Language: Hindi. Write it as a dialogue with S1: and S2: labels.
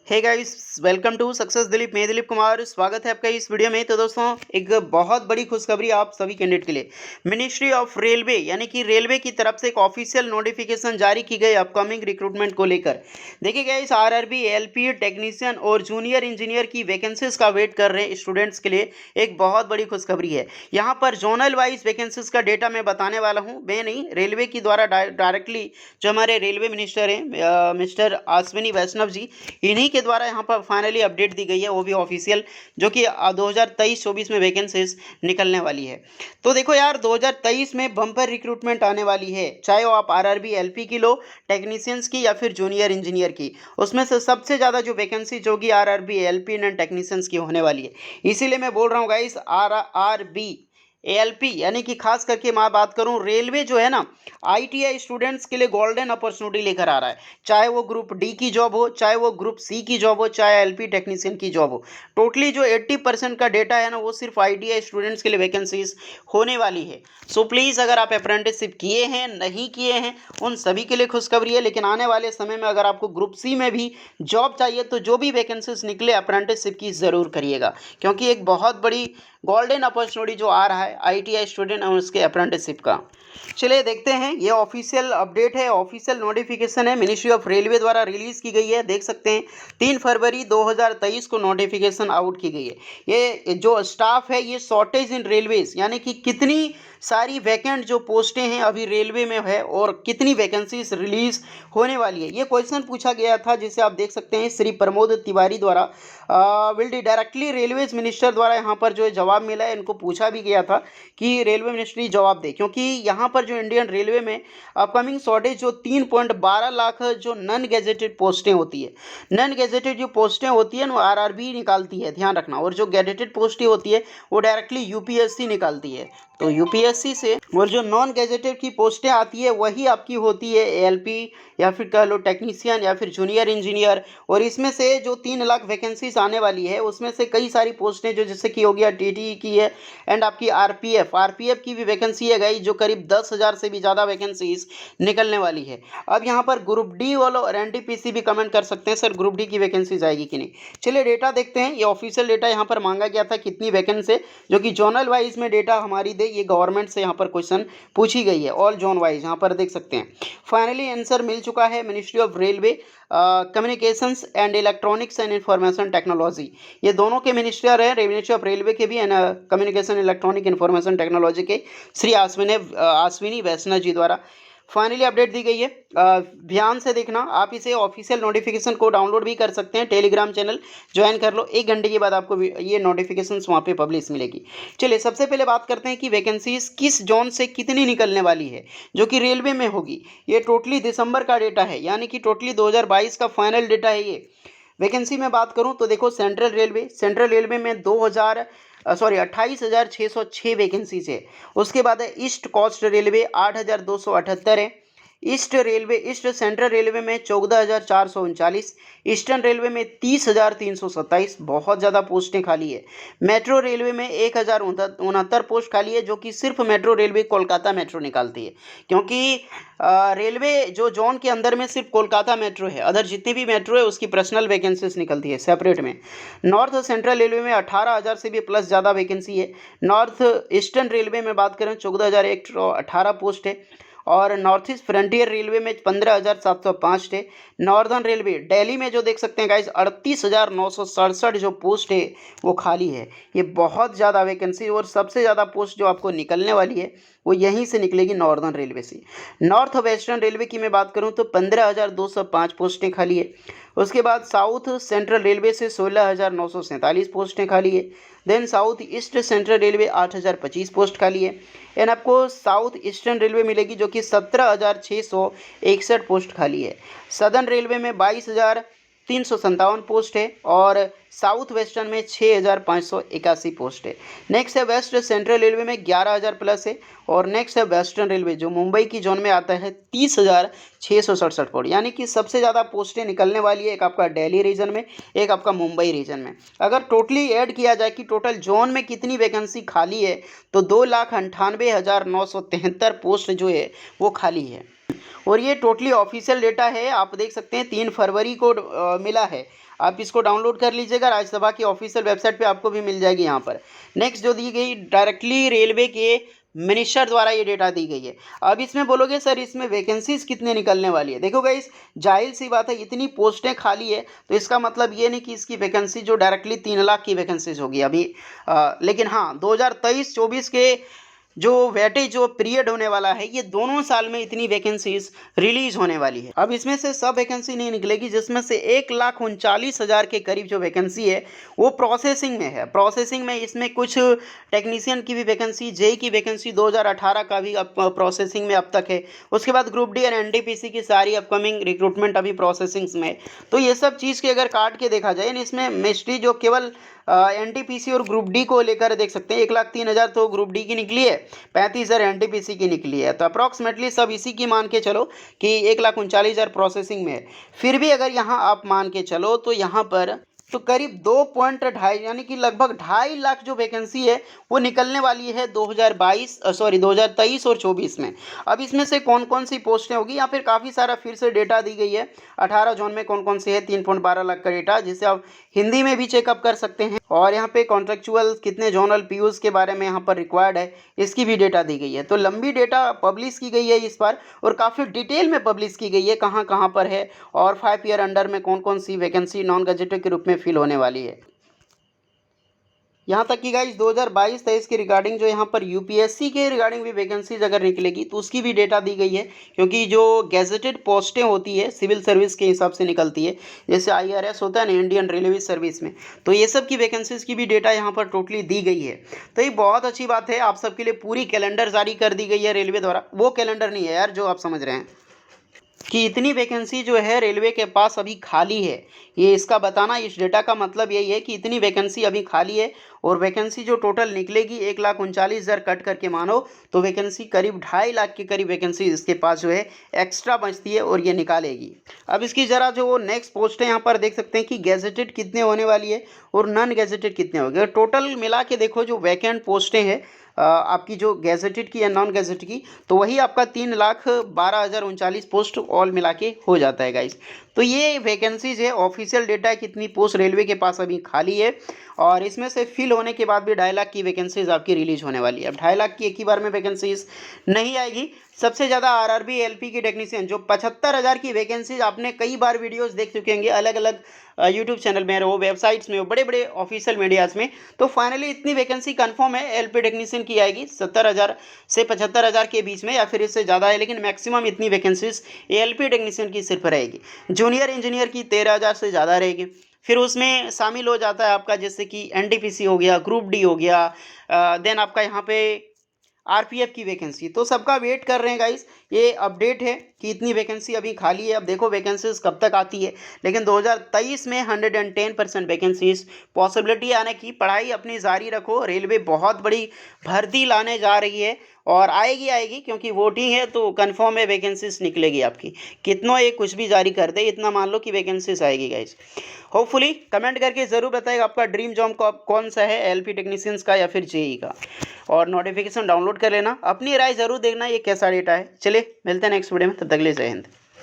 S1: Hey guys, welcome to success Dilip. मैं दिलीप कुमार, स्वागत है आपका इस वीडियो में। तो दोस्तों, एक बहुत बड़ी खुशखबरी आप सभी कैंडिडेट के लिए। मिनिस्ट्री ऑफ रेलवे यानी कि रेलवे की तरफ से एक ऑफिशियल नोटिफिकेशन जारी की गई अपकमिंग रिक्रूटमेंट को लेकर। देखिए गाइस, आरआरबी, एलपी, टेक्नीशियन और जूनियर इंजीनियर की वैकेंसीज का वेट कर रहे हैं स्टूडेंट्स के लिए। एक बहुत बड़ी खुशखबरी है। यहाँ पर जोनल वाइज वैकेंसीज का डेटा मैं बताने वाला हूँ, मैं नहीं, रेलवे की द्वारा डायरेक्टली जो हमारे रेलवे मिनिस्टर हैं मिस्टर अश्विनी वैष्णव जी, इन्हीं के द्वारा यहाँ पर फाइनली अपडेट दी गई है, वो भी ऑफिशियल, जो कि 2023-24 में वैकेंसीज निकलने वाली है। तो देखो यार, 2023 में बम्पर रिक्रूटमेंट आने वाली है, चाहे वो आप आरआरबी एलपी की लो, टेक्नीशियंस की या फिर जूनियर इंजीनियर की। उसमें से सबसे ज़्यादा जो वैकेंसी होगी आरआरबी एलपी एंड टेक्नीशियंस की होने वाली है। इसीलिए मैं बोल रहा हूँ गाइस, आरआरबी एएलपी यानी कि खास करके मैं बात करूं, रेलवे जो है ना, आईटीआई स्टूडेंट्स के लिए गोल्डन अपॉर्चुनिटी लेकर आ रहा है। चाहे वो ग्रुप डी की जॉब हो, चाहे वो ग्रुप सी की जॉब हो, चाहे एलपी टेक्नीशियन की जॉब हो। टोटली जो 80% का डेटा है ना, वो सिर्फ आईटीआई स्टूडेंट्स के लिए वैकेंसीज होने वाली है। सो प्लीज़, अगर आप अप्रेंटिसशिप किए हैं, नहीं किए हैं, उन सभी के लिए खुशखबरी है। लेकिन आने वाले समय में अगर आपको ग्रुप सी में भी जॉब चाहिए तो जो भी वैकेंसीज निकले, अप्रेंटिसशिप की ज़रूर करिएगा, क्योंकि एक बहुत बड़ी गोल्डन अपॉर्चुनिटी जो आ रहा है आईटीआई स्टूडेंट और उसके अप्रेंटिसशिप का। चलिए देखते हैं, ये ऑफिशियल अपडेट है, ऑफिशियल नोटिफिकेशन है, मिनिस्ट्री ऑफ रेलवे द्वारा रिलीज़ की गई है। देख सकते हैं 3 फरवरी 2023 को नोटिफिकेशन आउट की गई है। ये जो स्टाफ है, ये शॉर्टेज इन रेलवेज यानी कि कितनी सारी वैकेंट जो पोस्टें हैं अभी रेलवे में है और कितनी वैकेंसीज रिलीज होने वाली है, ये क्वेश्चन पूछा गया था, जिसे आप देख सकते हैं श्री प्रमोद तिवारी द्वारा विल डायरेक्टली रेलवेज मिनिस्टर द्वारा यहाँ पर जो जवाब मिला है। इनको पूछा भी गया था कि रेलवे मिनिस्ट्री जवाब दे, क्योंकि यहाँ पर जो इंडियन रेलवे में अपकमिंग शॉर्टेज जो 3.12 लाख जो नॉन गेजेटेड पोस्टें होती है, नॉन गेजेटेड जो पोस्टें होती है वो आरआरबी निकालती है, ध्यान रखना, और जो गेजेटेड पोस्टें होती है वो डायरेक्टली यूपीएससी निकालती है। तो यूपीएससी से और जो नॉन गेजेटेड की पोस्टें आती है वही आपकी होती है एएलपी या फिर कह लो टेक्नीशियन या फिर जूनियर इंजीनियर। और इसमें से जो 3 लाख वैकेंसीज आने वाली है, उसमें से कई सारी पोस्टें जो जैसे कि हो गया टीटी की है एंड आपकी आरपीएफ की भी वैकेंसी है गई, जो करीब 10,000 से भी ज़्यादा वैकेंसीज निकलने वाली है। अब यहाँ पर ग्रुप डी वालों और एनटीपीसी भी कमेंट कर सकते हैं, सर ग्रुप डी की वैकेंसीज आएगी कि नहीं। चलिए डेटा देखते हैं, ये ऑफिशियल डेटा यहाँ पर मांगा गया था कितनी वैकेंसी, जो कि जोनल वाइज में डेटा हमारी दे, ये गवर्नमेंट से यहाँ पर क्वेश्चन पूछी गई है, ऑल जोन वाइज यहाँ पर देख सकते हैं। फाइनली आंसर मिल चुका है ministry of railway communications and electronics and information technology, ये दोनों के मिनिस्टर हैं, मिनिस्ट्री ऑफ रेलवे के भी and communication electronic information technology के श्री अश्विनी वैष्णव जी द्वारा फाइनली अपडेट दी गई है। ध्यान से देखना, आप इसे ऑफिशियल नोटिफिकेशन को डाउनलोड भी कर सकते हैं, टेलीग्राम चैनल ज्वाइन कर लो, 1 घंटे के बाद आपको ये नोटिफिकेशन वहाँ पे पब्लिश मिलेगी। चलिए सबसे पहले बात करते हैं कि वैकेंसीज किस जोन से कितनी निकलने वाली है, जो कि रेलवे में होगी। ये टोटली दिसंबर का डेटा है, यानी कि टोटली 2022 का फाइनल डेटा है ये। वैकेंसी में बात करूं तो देखो, सेंट्रल रेलवे में 28,606 वैकेंसीज है। उसके बाद है ईस्ट कोस्ट रेलवे 8,278 है। ईस्ट सेंट्रल रेलवे में 14,439, ईस्टर्न रेलवे में 30,327, बहुत ज़्यादा पोस्टें खाली है। मेट्रो रेलवे में 1,069 पोस्ट खाली है, जो कि सिर्फ मेट्रो रेलवे कोलकाता मेट्रो निकालती है, क्योंकि रेलवे जो जोन के अंदर में सिर्फ कोलकाता मेट्रो है, अदर जितनी भी मेट्रो है उसकी पर्सनल वैकेंसीज निकलती है सेपरेट में। नॉर्थ सेंट्रल रेलवे में 18,000 से भी प्लस ज़्यादा वैकेंसी है। नॉर्थ ईस्टर्न रेलवे में बात करें 14,118 पोस्ट है। और नॉर्थ ईस्ट फ्रंटियर रेलवे में 15,705 है। नॉर्दर्न रेलवे दिल्ली में जो देख सकते हैं गाइस, 38,967 जो पोस्ट है वो खाली है। ये बहुत ज़्यादा वैकेंसी, और सबसे ज़्यादा पोस्ट जो आपको निकलने वाली है वो यहीं से निकलेगी, नॉर्दर्न रेलवे से। नॉर्थ वेस्टर्न रेलवे की मैं बात करूं तो 15,205 पोस्टें खाली है। उसके बाद साउथ सेंट्रल रेलवे से 16,947 पोस्टें खाली है। Then south east central railway 8,025 post खाली है। एंड आपको साउथ ईस्टर्न रेलवे मिलेगी, जो कि 17,661 पोस्ट खाली है। सदर्न रेलवे में 22,357 पोस्ट है, और साउथ वेस्टर्न में 6,581 पोस्ट है। नेक्स्ट है वेस्ट सेंट्रल रेलवे में 11,000 प्लस है। और नेक्स्ट है वेस्टर्न रेलवे जो मुंबई की जोन में आता है, 30,667 पोस्ट, यानी कि सबसे ज़्यादा पोस्टें निकलने वाली है, एक आपका दिल्ली रीजन में, एक आपका मुंबई रीजन में। अगर टोटली ऐड किया जाए कि टोटल जोन में कितनी वैकेंसी खाली है, तो 2,98,973 पोस्ट जो है वो खाली है। और ये टोटली ऑफिशियल डेटा है, आप देख सकते हैं 3 फरवरी को मिला है। आप इसको डाउनलोड कर लीजिएगा, राज्यसभा की ऑफिशियल वेबसाइट पे आपको भी मिल जाएगी यहाँ पर। नेक्स्ट जो दी गई डायरेक्टली रेलवे के मिनिस्टर द्वारा ये डेटा दी गई है। अब इसमें बोलोगे सर इसमें वैकेंसीज कितने निकलने वाली है, देखो गाइस जाहिर सी बात है इतनी पोस्टें खाली है तो इसका मतलब ये नहीं कि इसकी वैकेंसी जो डायरेक्टली 3 लाख की वैकेंसीज होगी अभी। लेकिन हाँ 2023-24 के जो वेटेज जो पीरियड होने वाला है ये दोनों साल में इतनी वैकेंसीज रिलीज होने वाली है। अब इसमें से सब वैकेंसी नहीं निकलेगी, जिसमें से 1,39,000 के करीब जो वैकेंसी है वो प्रोसेसिंग में है। प्रोसेसिंग में इसमें कुछ टेक्नीशियन की भी वैकेंसी, जेई की वैकेंसी 2018 का भी अब प्रोसेसिंग में अब तक है। उसके बाद ग्रुप डी और एनटीपीसी की सारी अपकमिंग रिक्रूटमेंट अभी प्रोसेसिंग में है। तो ये सब चीज़ के अगर काट के देखा जाए इसमें मिस्ट्री जो केवल एनटीपीसी और ग्रुप डी को लेकर देख सकते हैं 1,03,000 तो ग्रुप डी की निकली है, 35,000 एनटीपीसी की निकली है। तो अप्रॉक्सीमेटली सब इसी की मान के चलो कि 1,39,000 प्रोसेसिंग में है। फिर भी अगर यहाँ आप मान के चलो तो यहाँ पर तो करीब 2.2 यानी कि लगभग 2.5 लाख जो वैकेंसी है वो निकलने वाली है 2023 और 24 में। अब इसमें से कौन कौन सी पोस्टें होगी या फिर काफ़ी सारा फिर से डेटा दी गई है 18 जोन में कौन कौन सी है, 3.12 लाख का डेटा जिसे आप हिंदी में भी चेकअप कर सकते हैं। और यहाँ पे कॉन्ट्रेक्चुअल कितने जोनल पीयूज के बारे में यहाँ पर रिक्वायर्ड है इसकी भी डेटा दी गई है। तो लंबी डेटा पब्लिश की गई है इस बार और काफ़ी डिटेल में पब्लिश की गई है कहाँ कहाँ पर है और 5 ईयर अंडर में कौन कौन सी वैकेंसी नॉन गजेटेड के रूप में फिल होने वाली है। यहाँ तक कि गाइस 2022-23 के रिगार्डिंग जो यहाँ पर यूपीएससी के रिगार्डिंग भी वैकेंसीज अगर निकलेगी तो उसकी भी डेटा दी गई है, क्योंकि जो गैजेटेड पोस्टें होती है सिविल सर्विस के हिसाब से निकलती है, जैसे आईआरएस होता है ना इंडियन रेलवे सर्विस में, तो ये सब की वैकेंसीज की भी डेटा यहाँ पर टोटली दी गई है। तो ये बहुत अच्छी बात है, आप सबके लिए पूरी कैलेंडर जारी कर दी गई है रेलवे द्वारा। वो कैलेंडर नहीं है यार जो आप समझ रहे हैं कि इतनी वैकेंसी जो है रेलवे के पास अभी खाली है, ये इसका बताना, इस डेटा का मतलब यही है कि इतनी वैकेंसी अभी खाली है और वैकेंसी जो टोटल निकलेगी 1,39,000 कट करके मानो तो वैकेंसी करीब 2.5 लाख के करीब वैकेंसी इसके पास जो है एक्स्ट्रा बचती है और ये निकालेगी। अब इसकी ज़रा जो नेक्स्ट पोस्ट है यहाँ पर देख सकते हैं कि गैजेटेड कितने होने वाली है और नॉन गैजेटेड कितने हो गए। टोटल मिला के देखो जो वैकेंट पोस्टें हैं आपकी जो गैजेटेड की या नॉन गैजेटेड की, तो वही आपका 3,12,039 पोस्ट ऑल मिला के हो जाता है गाइस। तो ये वैकेंसीज है, ऑफिशियल डेटा है कितनी पोस्ट रेलवे के पास अभी खाली है और इसमें से फिल होने के बाद भी 2.5 लाख की वैकेंसीज आपकी रिलीज होने वाली है। अब 2.5 लाख की एक ही बार में वैकेंसीज नहीं आएगी। सबसे ज़्यादा आरआरबी एलपी की टेक्नीशियन जो 75,000 की वैकेंसीज आपने कई बार वीडियोस देख चुके होंगे अलग अलग यूट्यूब चैनल में हो, वेबसाइट्स में हो, बड़े बड़े ऑफिशियल मीडियाज़ में। तो फाइनली इतनी वैकेंसी कंफर्म है एलपी टेक्नीशियन की आएगी 70,000 से 75,000 के बीच में या फिर इससे ज़्यादा है, लेकिन मैक्सिमम इतनी वैकेंसीज एलपी टेक्नीशियन की सिर्फ रहेगी। जूनियर इंजीनियर की 13,000 से ज़्यादा रहेगी। फिर उसमें शामिल हो जाता है आपका जैसे कि एनटीपीसी हो गया, ग्रुप डी हो गया, देन आपका यहाँ पे आरपीएफ की वैकेंसी। तो सबका वेट कर रहे हैं गाइस, ये अपडेट है कि इतनी वैकेंसी अभी खाली है। अब देखो वैकेंसीज कब तक आती है, लेकिन 2023 में 110% वैकेंसीज पॉसिबिलिटी आने की। पढ़ाई अपनी जारी रखो, रेलवे बहुत बड़ी भर्ती लाने जा रही है और आएगी क्योंकि वोटिंग है तो कंफर्म है वैकेंसीज निकलेगी आपकी। कितनों एक कुछ भी जारी कर दे, इतना मान लो कि वैकेंसीज आएगी गाइस। होपफुली कमेंट करके ज़रूर बताएगा आपका ड्रीम जॉब कौन सा है, एलपी टेक्नीशियंस का या फिर जेई का। और नोटिफिकेशन डाउनलोड कर लेना, अपनी राय ज़रूर देखना ये कैसा डेटा है। चलिए मिलते हैं नेक्स्ट वीडियो में, तब तक के लिए जय हिंद।